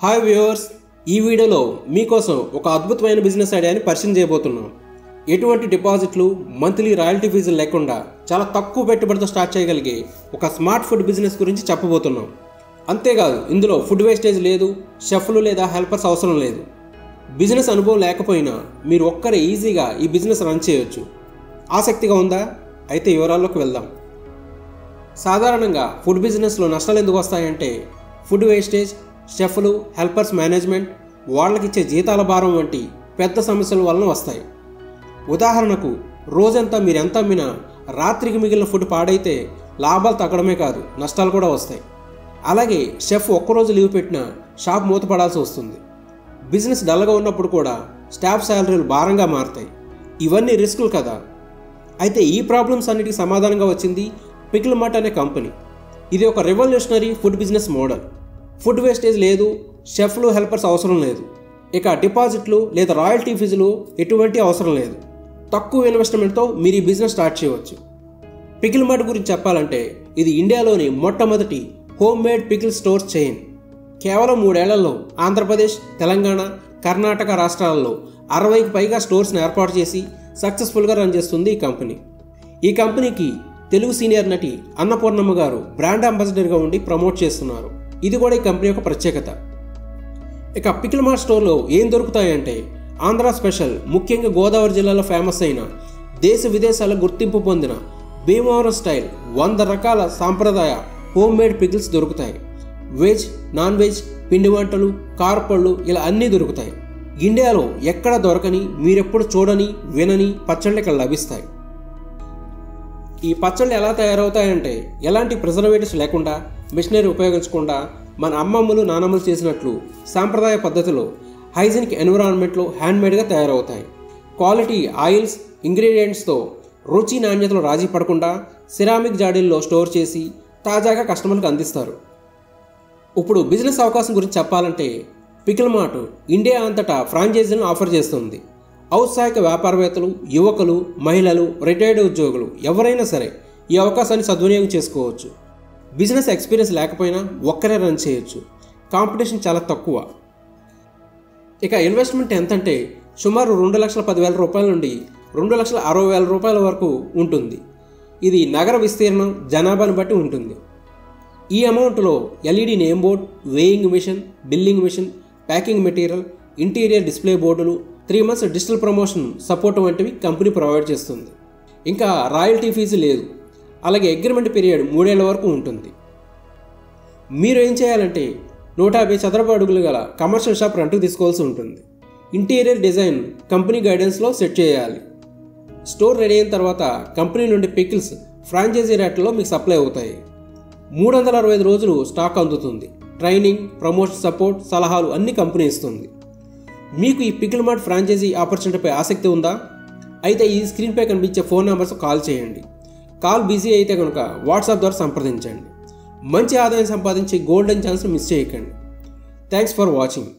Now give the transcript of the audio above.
Hi viewers, ఈ వీడియోలో మీకోసం ఒక అద్భుతమైన బిజినెస్ ఐడియాని పరిచయం చేయబోతున్నాం. ఎటువంటి డిపాజిట్లు, మంత్లీ రాయల్టీ ఫీజులు లేకుండా చాలా తక్కువ పెట్టుబడితో స్టార్ట్ చేయగలిగే ఒక స్మార్ట్ ఫుడ్ బిజినెస్ గురించి చెప్పబోతున్నాం. అంతేకాదు, ఇందులో ఫుడ్ వేస్టేజ్ లేదు, షెఫ్లు లేదా హెల్పర్స్ అవసరం లేదు. బిజినెస్ అనుభవం లేకపోయినా మీరు ఒక్కరే ఈజీగా ఈ బిజినెస్ రన్ చేయొచ్చు. ఆసక్తిగా ఉందా? అయితే వివరాల్లోకి వెళ్దాం. సాధారణంగా ఫుడ్ బిజినెస్లో నష్టాలు ఎందుకు వస్తాయంటే ఫుడ్ వేస్టేజ్, షెఫ్లు, హెల్పర్స్ మేనేజ్మెంట్, వాళ్ళకిచ్చే జీతాల భారం వంటి పెద్ద సమస్యల వలన వస్తాయి. ఉదాహరణకు, రోజంతా మీరు ఎంత అమ్మినా రాత్రికి మిగిలిన ఫుడ్ పాడైతే లాభాలు తగ్గడమే కాదు, నష్టాలు కూడా వస్తాయి. అలాగే షెఫ్ ఒక్కరోజు లీవ్ పెట్టినా షాప్ మూతపడాల్సి వస్తుంది. బిజినెస్ డల్గా ఉన్నప్పుడు కూడా స్టాఫ్ శాలరీలు భారంగా మారుతాయి. ఇవన్నీ రిస్కులు కదా. అయితే ఈ ప్రాబ్లమ్స్ అన్నిటికీ సమాధానంగా వచ్చింది పికిల్ మార్ట్ అనే కంపెనీ. ఇది ఒక revolutionary food business model. Food wastage లేదు, షెఫ్లు, హెల్పర్స్ అవసరం లేదు. ఇక డిపాజిట్లు లేదా రాయల్టీ ఫీజులు ఎటువంటి అవసరం లేదు. తక్కువ ఇన్వెస్ట్మెంట్తో మీరు ఈ బిజినెస్ స్టార్ట్ చేయవచ్చు. పికిల్ మార్ట్ గురించి చెప్పాలంటే ఇది ఇండియాలోని మొట్టమొదటి home made pickle stores chain. కేవలం 3 ఏళ్లలో ఆంధ్రప్రదేశ్, తెలంగాణ, కర్ణాటక రాష్ట్రాలలో 60కి పైగా స్టోర్స్ని ఏర్పాటు చేసి సక్సెస్ఫుల్గా రన్ చేస్తుంది ఈ కంపెనీ. ఈ కంపెనీకి తెలుగు సీనియర్ నటి అన్నపూర్ణమ్మ గారు బ్రాండ్ అంబాసిడర్గా ఉండి ప్రమోట్ చేస్తున్నారు. ఇది కూడా ఈ కంపెనీ యొక్క ప్రత్యేకత. ఇక పికిల్ మార్ట్ స్టోర్లో ఏం దొరుకుతాయంటే ఆంధ్ర స్పెషల్, ముఖ్యంగా గోదావరి జిల్లాలో ఫేమస్ అయిన, దేశ విదేశాల గుర్తింపు పొందిన భీమవరం స్టైల్ 100 రకాల సాంప్రదాయ హోమ్ మేడ్ పికిల్స్ దొరుకుతాయి. వెజ్, నాన్ వెజ్, పిండి వంటలు, కారపళ్ళు, ఇలా అన్నీ దొరుకుతాయి. ఇండియాలో ఎక్కడ దొరకని, మీరెప్పుడు చూడని, వినని పచ్చళ్ళు ఇక్కడ లభిస్తాయి. ఈ పచ్చళ్ళు ఎలా తయారవుతాయంటే ఎలాంటి ప్రిజర్వేటివ్స్ లేకుండా, మిషనరీ ఉపయోగించకుండా మన అమ్మమ్మలు, నానమ్మలు చేసినట్లు సాంప్రదాయ పద్ధతిలో హైజీనిక్ ఎన్విరాన్మెంట్లో హ్యాండ్మేడ్గా తయారవుతాయి. క్వాలిటీ ఆయిల్స్, ఇంగ్రీడియంట్స్తో రుచి, నాణ్యతలో రాజీ పడకుండా సిరామిక్ జాడీల్లో స్టోర్ చేసి తాజాగా కస్టమర్లకు అందిస్తారు. ఇప్పుడు బిజినెస్ అవకాశం గురించి చెప్పాలంటే పికిల్ మార్ట్ ఇండియా అంతటా ఫ్రాంచైజీలను ఆఫర్ చేస్తుంది. ఔత్సాహిక వ్యాపారవేత్తలు, యువకులు, మహిళలు, రిటైర్డ్ ఉద్యోగులు ఎవరైనా సరే ఈ అవకాశాన్ని సద్వినియోగం చేసుకోవచ్చు. బిజినెస్ ఎక్స్పీరియన్స్ లేకపోయినా ఒక్కరే రన్ చేయొచ్చు. కాంపిటీషన్ చాలా తక్కువ. ఇక ఇన్వెస్ట్మెంట్ ఎంతంటే సుమారు 2,10,000 రూపాయల నుండి 2,60,000 రూపాయల వరకు ఉంటుంది. ఇది నగర విస్తీర్ణం, జనాభాను బట్టి ఉంటుంది. ఈ అమౌంట్లో LED name board, weighing machine, billing machine, packing material, interior display బోర్డులు, 3 months డిజిటల్ ప్రమోషన్ సపోర్ట్ వంటివి కంపెనీ ప్రొవైడ్ చేస్తుంది. ఇంకా రాయల్టీ ఫీజు లేదు. అలాగే అగ్రిమెంట్ పీరియడ్ 3 ఏళ్ల వరకు ఉంటుంది. మీరు ఏం చేయాలంటే 150 చదరపు అడుగులు గల కమర్షియల్ షాప్ రెంట్కి తీసుకోవాల్సి ఉంటుంది. ఇంటీరియర్ డిజైన్ కంపెనీ గైడెన్స్లో సెట్ చేయాలి. స్టోర్ రెడీ అయిన తర్వాత కంపెనీ నుండి పికిల్స్ ఫ్రాంచైజీ రేట్లలో మీకు సప్లై అవుతాయి. 365 రోజులు స్టాక్ అందుతుంది. ట్రైనింగ్, ప్రమోషన్ సపోర్ట్, సలహాలు అన్ని కంపెనీ ఇస్తుంది. మీకు ఈ పికిల్ మార్ట్ ఫ్రాంచైజీ ఆపర్చునిటీపై ఆసక్తి ఉందా? అయితే ఈ స్క్రీన్పై కనిపించే ఫోన్ నెంబర్స్ కాల్ చేయండి. కాల్ బిజీ అయితే కనుక వాట్సాప్ ద్వారా సంప్రదించండి. మంచి ఆదాయం సంపాదించే గోల్డెన్ ఛాన్స్ మిస్ చేయకండి. Thanks for watching.